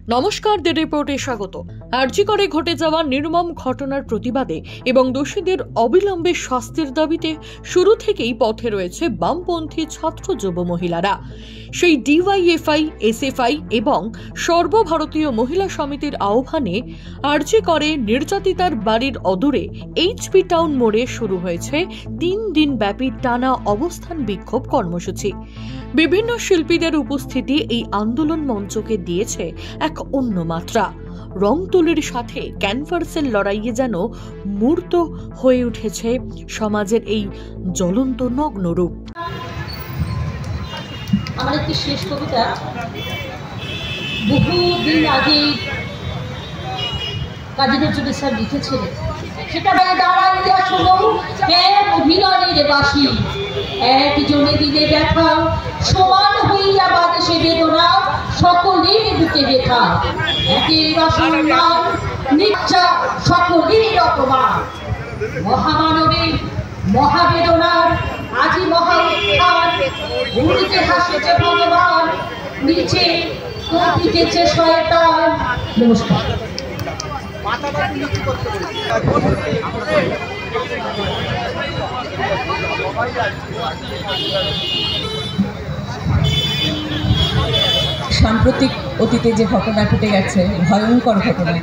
নমস্কার, দ্য রিপোর্টে স্বাগত। আরজি করে ঘটে যাওয়া নির্মম ঘটনার প্রতিবাদে এবং দোষীদের অবিলম্বে শাস্তির দাবিতে শুরু থেকেই পথে রয়েছে বামপন্থী ছাত্র যুব মহিলারা। সেই ডিওয়াইএফআই, এসএফআই এবং সর্বভারতীয় মহিলা সমিতির আহ্বানে আরজি করে নির্যাতিতার বাড়ির অদূরে এইচপি টাউন মোড়ে শুরু হয়েছে 3 দিন ব্যাপী টানা অবস্থান বিক্ষোভ কর্মসূচি। বিভিন্ন শিল্পীদের উপস্থিতি এই আন্দোলন মঞ্চকে দিয়েছে এক অন্য মাত্রা। রং তুলির সাথে ক্যানভাসের লড়াইয়ে যেন মূর্ত হয়ে উঠেছে সমাজের এই জ্বলন্ত নগ্ন রূপ। আমার একটি শেষ কবিতা বহুদিন আগে কাজী নজরুল ইসলাম লিখেছিলেন, সেটা দাঁড়াইয়া শোনো এক অভিনয়ের বাসী, একজনে দিলে ব্যথা সমান হইয়া বাদেশে বেদনা, সকলের বুকে ব্যথা, একের অসম্মান নিচ্ছা সকলের অপমান, মহামানবের মহাবেদনার আজি মহা উত্থান, উড়িতে হাসিছে ভগবান, নিচে কপিতেছে শয়তান। নমস্কার। সাম্প্রতিক অতীতে যে ঘটনা ঘটে গেছে, ভয়ঙ্কর ঘটনা।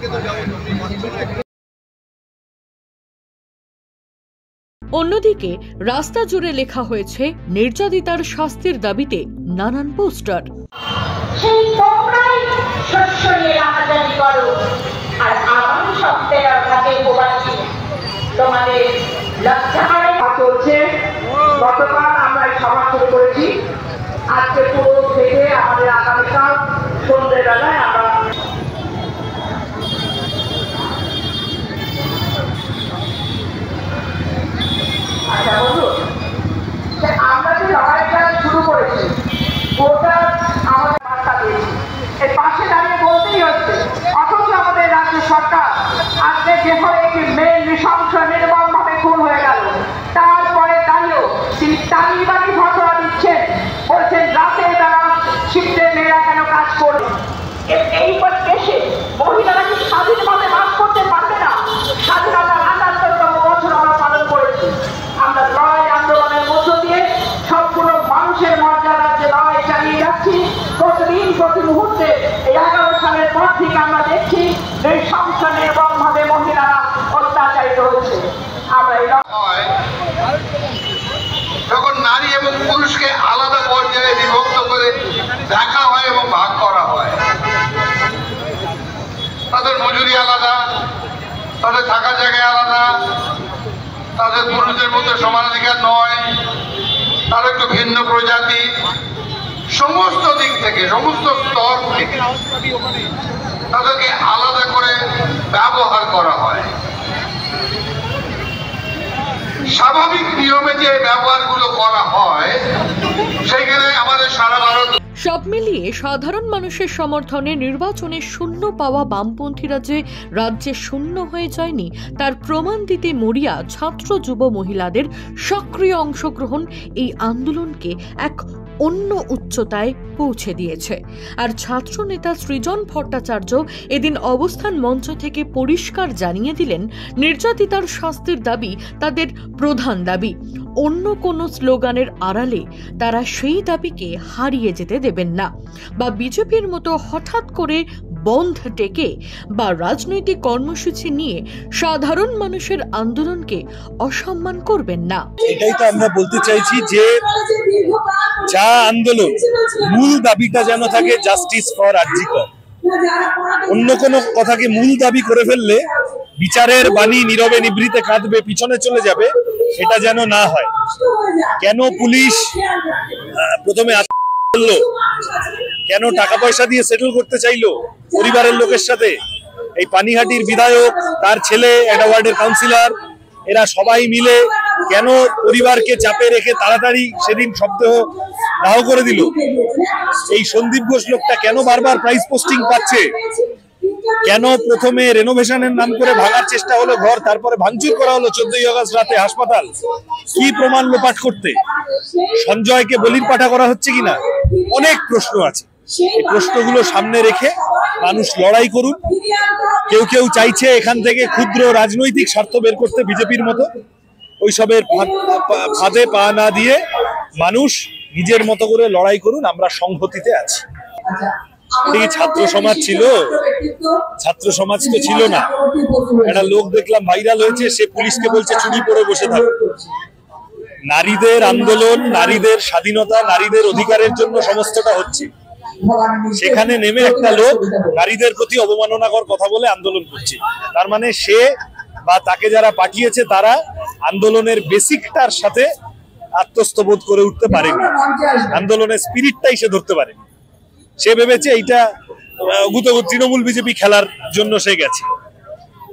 অন্যদিকে রাস্তা জুড়ে লেখা হয়েছে নির্যাতিতার শাস্তির দাবিতে নানান পোস্টার। সেই তোমরাই শস্য নিয়ে রাহাজানি করো, আর আমার সপ্তাহের থাকে প্রবাসী, তোমাদের লজ্জাহারে চলছে। গতকাল আমরা সভা শুরু করেছি, আজকে পুরো থেকে আমাদের আগামীকাল সন্ধ্যেবেলায় আমরা আমরা যে লড়াইটা শুরু করেছি ওটা আমাদের বার্তা দিয়েছি, এর পাশে দাঁড়িয়ে বলতেই হচ্ছে। অথচ আমাদের রাজ্য সরকার আজকে যেভাবে একটি মেয়ে নৃশংস নির্মমভাবে খুন হয়ে গেল, তারপরে দাঁড়িয়েও তিনি তালিবানি ঘটনা দিচ্ছেন, বলছেন রাতের বেলা শিল্পের মেয়েরা কেন কাজ করবে। এই দেশে মহিলারা কি স্বাধীনভাবে বাস করতে পারবে না? স্বাধীনতার ৭৮তম বছর আমরা পালন করেছি। আমরা লড়াই আন্দোলনের মধ্য দিয়ে সম্পূর্ণ মানুষের মর্যাদার যে লড়াই চালিয়ে যাচ্ছি, প্রতিদিন প্রতি মুহূর্তে এই ১১ সালের পর থেকে আমরা দেখছি এই সংসার নির্মমভাবে মহিলারা অত্যাচারিত হচ্ছে। আমরা এই যখন নারী এবং পুরুষকে আলাদা পর্যায়ে বিভক্ত করে দেখা হয় এবং ভাগ করা হয়, তাদের মজুরি আলাদা, তাদের থাকার জায়গায় আলাদা, তাদের পুরুষদের মধ্যে সমানাধিকার নয়, তারা একটু ভিন্ন প্রজাতি, সমস্ত দিক থেকে সমস্ত স্তর থেকে তাদেরকে আলাদা করে ব্যবহার করা হয়। স্বাভাবিক নিয়মে যে ব্যবহারগুলো করা হয় সেখানে আমাদের সারা ভারত। সব মিলিয়ে সাধারণ মানুষের সমর্থনে নির্বাচনে শূন্য পাওয়া বামপন্থীরা যে রাজ্যে শূন্য হয়ে যায়নি তার প্রমাণ দিতে মরিয়া ছাত্র যুব মহিলাদের সক্রিয় অংশগ্রহণ এই আন্দোলনকে এক অন্য উচ্চতায় পৌঁছে দিয়েছে। আর ছাত্র নেতা সৃজন ভট্টাচার্য এদিন অবস্থান মঞ্চ থেকে পরিষ্কার জানিয়ে দিলেন, নির্যাতিতার শাস্তির দাবি তাদের প্রধান দাবি। অন্য কোনো স্লোগানের আড়ালে তারা সেই দাবিকে হারিয়ে যেতে দেবেন না, বা বিজেপির মতো হঠাৎ করে বন্ধ ডেকে বা রাজনৈতিক কর্মসূচি নিয়ে সাধারণ মানুষের আন্দোলনকে অসম্মান করবেন না। এটাই তো আমরা বলতে চাইছি যে যা আন্দোলন মূল দাবিটা যেন থাকে জাস্টিস ফর আরজি কর। অন্য কোনো কথাকে মূল দাবি করে ফেললে বিচারের বাণী নীরবে নিভৃতে কাঁদবে, পিছনে চলে যাবে, এটা যেন না হয়। কেন পুলিশ প্রথমে বললো, কেন টাকা পয়সা দিয়ে সেটেল করতে চাইলো পরিবারের লোকের সাথে? এই পানিহাটির বিধায়ক, তার ছেলে, একটা ওয়ার্ডের কাউন্সিলর, এরা সবাই মিলে কেন পরিবারকে চাপে রেখে তাড়াতাড়ি সেদিন শবদেহ দাহ করে দিল? এই সন্দীপ ঘোষ লোকটা কেন বারবার প্রাইস পোস্টিং পাচ্ছে? কেন প্রথমে রেনোভেশনের নাম করে ভাঙার চেষ্টা হলো ঘর, তারপরে ভাঙচুর করা হলো 14ই আগস্ট রাতে হাসপাতাল? কি প্রমাণ লোপাট করতে? সঞ্জয়কে বলির পাঠা করা হচ্ছে কিনা? অনেক প্রশ্ন আছে। এই প্রশ্নগুলো সামনে রেখে মানুষ লড়াই করুন। কেউ কেউ চাইছে এখান থেকে ক্ষুদ্র রাজনৈতিক স্বার্থ বের করতে, বিজেপির মতো। ওইসবের ফাঁদে পা না দিয়ে মানুষ নিজের মতো করে লড়াই করুন, আমরা সংহতিতে আছি। এই ছাত্র সমাজ ছিল, ছাত্র সমাজ তো ছিল না। একটা লোক দেখলাম ভাইরাল হয়েছে, সে পুলিশকে বলছে চুরি পরে বসে থাকো। নারীদের আন্দোলন, নারীদের স্বাধীনতা, নারীদের অধিকারের জন্য সমস্তটা হচ্ছে, সেখানে নেমে একটা লোক নারীদের প্রতি অবমাননাকর কথা বলে আন্দোলন করছে। তার মানে সে বা তাকে যারা পাঠিয়েছে তারা আন্দোলনের বেসিকটার সাথে আত্মস্থবোধ করে উঠতে পারেনি, আন্দোলনের স্পিরিটটাই সে ধরতে পারেনি। সে ভেবেছে এইটা তৃণমূল বিজেপি খেলার জন্য সে গেছে।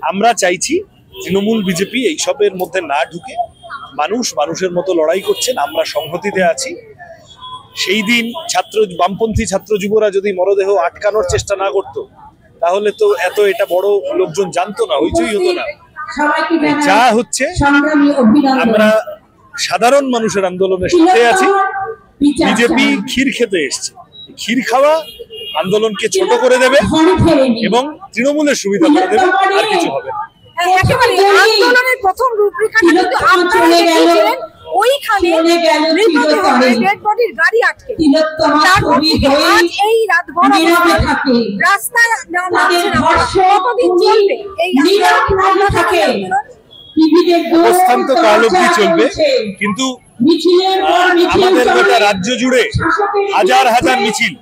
আমরা চাইছি তৃণমূল বিজেপি এইসবের মধ্যে না ঢুকে মানুষের মতো লড়াই করছেন, আমরা সংহতিতে আছি। সেই দিন বামপন্থী ছাত্র যুবরা যদি মরদেহ আটকানোর চেষ্টা না করতো, তাহলে তো এটা বড় লোকজন জানতো না, হইচই হতো না। যা হচ্ছে, আমরা সাধারণ মানুষের আন্দোলনের সাথে আছি। বিজেপি ক্ষীর খেতে এসছে, ক্ষীর খাওয়া আন্দোলনকে ছোট করে দেবে এবং তৃণমূলের সুবিধা করে দেবে, আর কিছু হবে না। আন্দোলনের প্রথম রূপরেখাটা কিন্তু আপনারা দেখেছিলেন, ওইখানে ডেড বডির গাড়ি আটকে, তারপর থেকে আজ এই রাতভর রাস্তা নামছে না। কতদিন চলবে এই অবস্থান? তো কাল অবধি চলবে, কিন্তু আমাদের গোটা রাজ্য জুড়ে হাজার হাজার মিছিল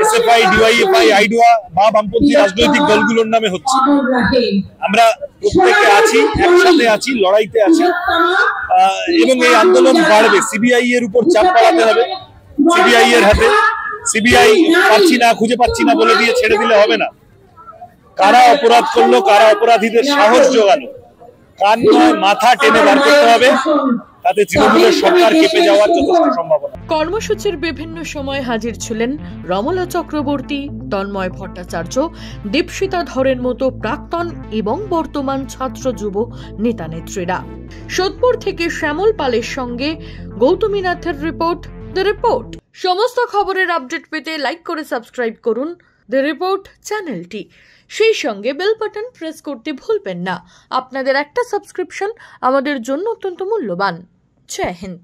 এসএফআই, ডিওয়াইএফআই, আইডুয়া বা বামপন্থী রাজনৈতিক দলগুলোর নামে হচ্ছে। আমরা প্রত্যেকে আছি, একসাথে আছি, লড়াইতে আছি এবং এই আন্দোলন বাড়বে। সিবিআই এর উপর চাপ বাড়াতে হবে, সিবিআই এর হাতে। সিবিআই খুঁজে পাচ্ছি না বলে দিয়ে ছেড়ে দিলে হবে না। কারা অপরাধ করলো, কারা অপরাধীদের সাহস জোগালো, কান নয় মাথা টেনে বার করতে হবে, তাতে তৃণমূলের সরকার কেঁপে যাওয়ার যথেষ্ট সম্ভাবনা। কর্মসূচির বিভিন্ন সময় হাজির ছিলেন রমলা চক্রবর্তী, তন্ময় ভট্টাচার্য, দীপশিতা ধরের মতো প্রাক্তন এবং বর্তমান ছাত্র যুব নেতা নেত্রীরা। সোদপুর থেকে শ্যামল পালের সঙ্গে গৌতমী নাথের রিপোর্ট, দ্য রিপোর্ট। সমস্ত খবরের আপডেট পেতে লাইক করে সাবস্ক্রাইব করুন দ্য রিপোর্ট চ্যানেলটি। সেই সঙ্গে বেল বাটন প্রেস করতে ভুলবেন না। আপনাদের একটা সাবস্ক্রিপশন আমাদের জন্য অত্যন্ত মূল্যবান। জয় হিন্দ।